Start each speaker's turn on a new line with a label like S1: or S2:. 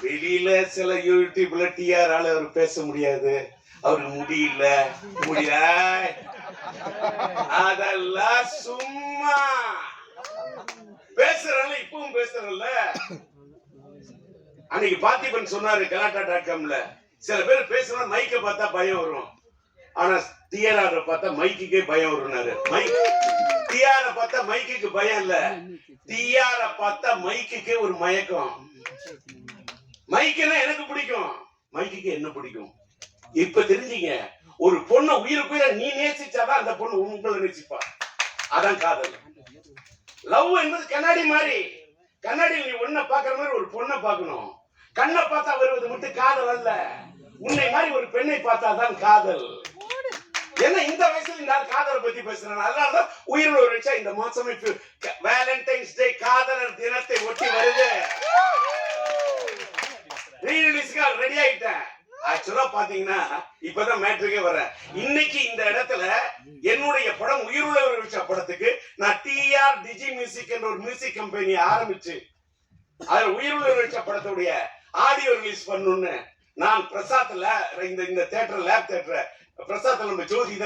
S1: வெளியில சில யூடியூப்ல டிஆரால அவர் பேச முடியாது, அவருக்கு முடியல அதெல்லாம் சும்மா பேசுறல. இப்பவும் பேசுறல. அன்னைக்கு பார்த்திபன் சொன்னாரு கலாட்டா.comல, சில பேர் பேசுனா மைக்க பார்த்தா பயம் வரும், ஆனா டிஆர் பார்த்தா மைக்குக்கே பயம் வரும்னாரு. டிஆர் பார்த்தா மைக்குக்கு பயம் இல்ல, டிஆர் பார்த்தா மைக்குக்கே ஒரு மயக்கம். மைக்குன்னா எனக்கு பிடிக்கும், மைக்குக்கு என்ன பிடிக்கும். இப்ப தெரிஞ்சீங்க, ஒரு பொண்ணை உயிருக்குயிர நீ நேசிச்சாதான் அந்த பொண்ணு உங்களை நேசிப்பா. அதான் காதல். லவ் என்பது கண்ணாடி மாதிரி. கண்ணாடியில் நீ ஒன்ன பாக்குற மாதிரி ஒரு பொண்ணை பார்க்கணும். கண்ணை பார்த்தா வருவது மட்டும் காதல் அல்ல, உன்னை மாதிரி ஒரு பெண்ணை பார்த்தாதான் காதல். என்ன இந்த வயசுல இந்த காதலை பத்தி பேசுறேன். அதனாலதான் உயிரோடு வச்சா இந்த மாசமே வேலண்டைன்ஸ் டே காதலர் தினத்தை ஒட்டி வருது. ரீரிலீஸ்க்கு ரெடி ஆயிட்டேன். ஆக்சுவலா பாத்தீங்கன்னா இப்பதான் மேட்ருக்கே வரேன். இன்னைக்கு இந்த இடத்துல என்னுடைய படம் உயிருள்ள வச்ச படத்துக்கு நான் டிஆர் டிஜி மியூசிக் என்ற ஒரு மியூசிக் கம்பெனி ஆரம்பிச்சு அதுல உயிருள்ள வச்ச படத்துடைய ஆடியோ ரிலீஸ் பண்ணணும்னு நான் பிரசாத்ல இந்த தியேட்டர் லேப் தியேட்டர் பிரசாத்ல நம்ம ஜோதி தான்